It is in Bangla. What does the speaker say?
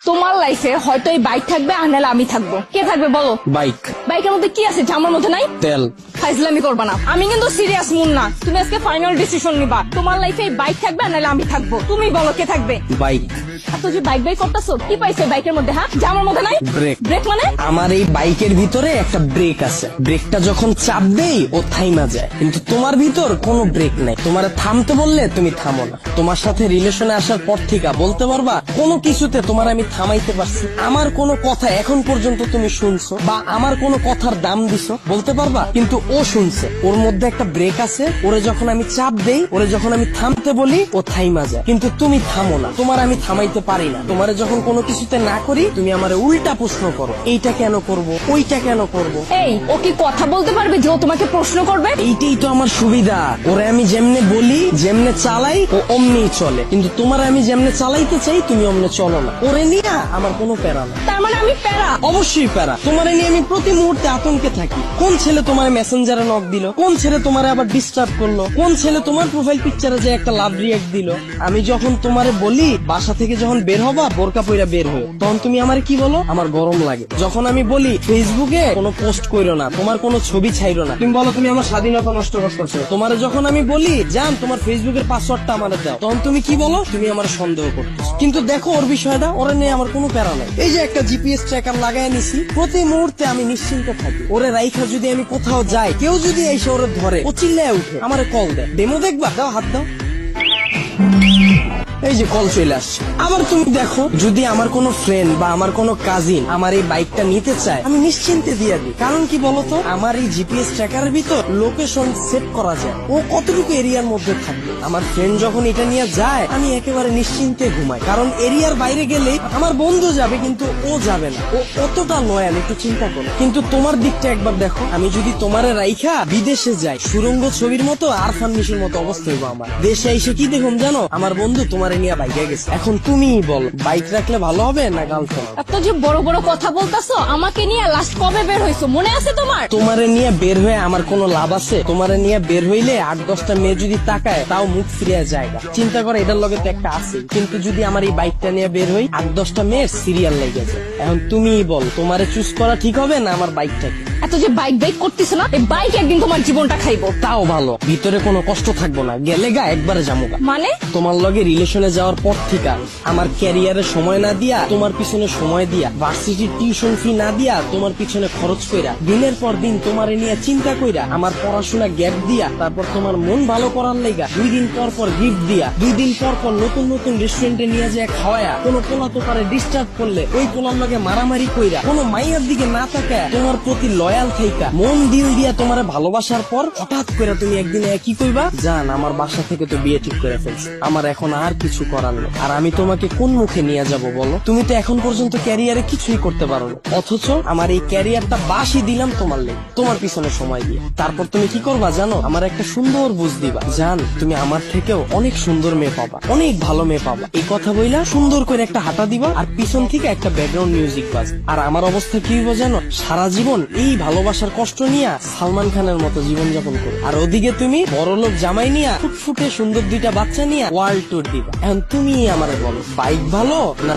তোমার লাইফে হয়তো এই বাইক থাকবে আর নাহলে আমি থাকবো। কে থাকবে বলো? বাইক। বাইকের মধ্যে কি আছে আমার মধ্যে নাই? তেল। ফাইজলামি করবা না, আমি কিন্তু সিরিয়াস মুন না। তুমি আজকে ফাইনাল ডিসিশন নিবা, তোমার লাইফে এই বাইক থাকবে আর নাহলে আমি থাকবো। তুমি বলো কে থাকবে? বাইক। এত যে বাইক বাইক করতেছো, কি পাইছে বাইকের মধ্যে? হ্যাঁ, যে আমার মধ্যে নাই? ব্রেক। ব্রেক মানে? আমার এই বাইকের ভিতরে একটা ব্রেক আছে, ব্রেকটা যখন চাপ দেই ও থাইমা যায়, কিন্তু তোমার ভিতর কোনো ব্রেক নাই। তোমার থামতে বললে তুমি থামো না। তোমার সাথে রিলেশনে আসার পর থেকে বলতে পারবা কোনো কিছুতে তোমার আমি থামাইতে পারছি? আমার কোনো কথা এখন পর্যন্ত তুমি শুনছো বা আমার কোনো কথার দাম দিছো বলতে পারবা? কিন্তু ও শুনছে, ওর মধ্যে একটা ব্রেক আছে। ওরে যখন আমি চাপ দেই, ওরে যখন আমি থামতে বলি, ও থাইমা যায়, কিন্তু তুমি থামো না। তোমার আমি থামাইতে পারি না। তোমারে যখন কোনো কিছুতে না করি, তুমি আমারে উল্টা প্রশ্ন করো, এইটা কেন করব, ওইটা কেন করব। এই, ও কি কথা বলতে পারবে যে ও তোমাকে প্রশ্ন করবে? এইটাই তো আমার সুবিধা। ওরে আমি যেমনে বলি, যেমনে চালাই, ও অমনি চলে। কিন্তু তোমার আমি যেমনে চালাইতে চাই, তুমি অমনে চলো না। ওরে নিয়ে আমার কোনো প্যারা না। তার মানে আমি প্যারা? অবশ্যই প্যারা। তোমারে নিয়ে আমি প্রতি মুহূর্তে আতঙ্কে থাকি। কোন ছেলে তোমার মেসেঞ্জারে নক দিল, কোন ছেলে তোমারে আবার ডিস্টার্ব করলো, কোন ছেলে তোমার প্রোফাইল পিকচারে যে একটা লাভ রিয়াক্ট দিল। আমি যখন তোমারে বলি বাসা থেকে যখন বের হবা বোরকা পইরা বের হয়ে, তখন তুমি আমারে কি বলো? আমার গরম লাগে। যখন আমি বলি ফেসবুকে কোনো পোস্ট কইরো না, তোমার কোনো ছবি ছাইরো না, তুমি বলো তুমি আমার স্বাধীনতা নষ্ট করতেছো। তোমারে যখন আমি বলি জান তোমার ফেসবুকের পাসওয়ার্ডটা আমারে দাও, তখন তুমি কি বলো? তুমি আমার সন্দেহ করতেছো। কিন্তু দেখো ওর বিষয়টা, ওরে নিয়ে আমার কোনো প্যারা নাই। এই যে একটা জিপিএস ট্র্যাকার লাগাই নিছি, প্রতি মুহূর্তে আমি নিশ্চিন্তে থাকি। ওরে রাইখা যদি আমি কোথাও যাই, কেউ যদি এসে ওরে ধরে, ও চিল্লায় উঠে আমারে কল দেয়, ডেমো দেখবা? দাও, হাত দাও। এই যে কল চলে আসছে। আবার তুমি দেখো, যদি আমার কোনো ফ্রেন্ড বা আমার কোনো কাজিন আমার এই বাইকটা নিতে চায়, আমি নিশ্চিন্তে দিয়ে দিই। কারণ কি বলতো, আমার এই জিপিএস ট্র্যাকারের ভিতর লোকেশন সেট করা যায়, ও কতটুকু এরিয়ার মধ্যে থাকবে। আমার ফ্রেন্ড যখন এটা নিয়ে যায়, আমি একেবারে নিশ্চিন্তে ঘুমাই। কারণ এরিয়ার বাইরে গেলে আমার বন্ধু যাবে, কিন্তু ও যাবে না। ও কতটা লয়াল একটু চিন্তা করো। কিন্তু তোমার দিকটা একবার দেখো, আমি যদি তোমারে রাইখা বিদেশে যাই, সুরঙ্গ ছবির মতো আর ফান্নিশের মতো অবস্থা হইব আমার। দেশে এসে কি দেখুন জানো? আমার বন্ধু তোমার নিয়ে বাইকে গেছে। এখন তুমি বল, বাইক রাখলে ভালো হবে না গার্লফ্রেন্ড? এত যে বড় বড় কথা বলতাছো, আমাকে নিয়ে লাস্ট কবে বের হইছো মনে আছে তোমার? তোমারে নিয়ে বের হয়ে আমার কোনো লাভ আছে? তোমারে নিয়ে বের হইলে 8-10টা মেয়ে যদি তাকায়, তাও মুখ ফিরিয়ে যায়। চিন্তা করে, এটার লগে তো একটা আছে। কিন্তু যদি আমার এই বাইকটা নিয়ে বের হই, 8-10টা মেয়ের সিরিয়াল লেগে যায়। এখন তুমি বল, তোমারে চুজ করা ঠিক হবে না আমার বাইকটাকে? এত যে বাইক বাইক করতেছ না, এই বাইক একদিন তোমার জীবনটা খাইবো। তাও ভালো, ভিতরে কোনো কষ্ট থাকবো না, গেলে গা একবারে জামুগা। মানে? তোমার লগে রিলেশনে যাওয়ার পর থেকে আমার ক্যারিয়ারে সময় না দিয়া, তোমার পিছনে সময় দিয়া, ভার্সিটির টিউশন ফি না দিয়া, তোমার পিছনে খরচ কইরা, দিনের পর দিন তোমারে নিয়ে চিন্তা কইরা, আমার পড়াশোনা গ্যাপ দিয়া, তারপর তোমার মন ভালো করার লেগা 2 দিন পর পর গিফট দিয়া, 2 দিন পর পর নতুন নতুন রেস্টুরেন্টে নিয়ে যায় খাওয়ায়া, কোনো পোলা তো পারে ডিস্টার্ব করলে ওই পোলার লগে মারামারি কইরা, কোনো মাইয়ার দিকে না তাকায় তোমার প্রতি লয়াল থাইকা, মন দিল দিয়া তোমারে ভালোবাসার পর হঠাৎ করে তুমি একদিন কি কইবা? জান আমার বাসা থেকে তো বিয়ে ঠিক করে ফেলছে, আমার এখন আর কিছু করার নেই। আর আমি তোমাকে কোন মুখে নিয়ে যাব বলো? তুমি তো এখন পর্যন্ত ক্যারিয়ারে কিছুই করতে পারো না, অথচ আমার এই ক্যারিয়ারটা বাসি দিলাম তোমার লেগে, তোমার পিছনে সময় দিয়ে। তারপর তুমি কি করবা জানো? আমার একটা সুন্দর বুঝ দিবা, জান তুমি আমার থেকেও অনেক সুন্দর মেয়ে পাবা, অনেক ভালো মেয়ে পাবা। এই কথা বইলা সুন্দর করে একটা হাঁটা দিবা, আর পিছন থেকে একটা ব্যাকগ্রাউন্ড মিউজিক বাজ। আর আমার অবস্থা কি হইব জানো? সারা জীবন এই ভালোবাসার কষ্ট নিয়ে সালমান খানের মতো জীবন যাপন করো। আর ওদিকে তুমি বড়লোক জামাই নিয়া, ফুটফুটে সুন্দর 2টা বাচ্চা নিয়ে ওয়ার্ল্ড ট্যুর দিবা। এখন তুমি আমারে বলো, বাইক ভালো না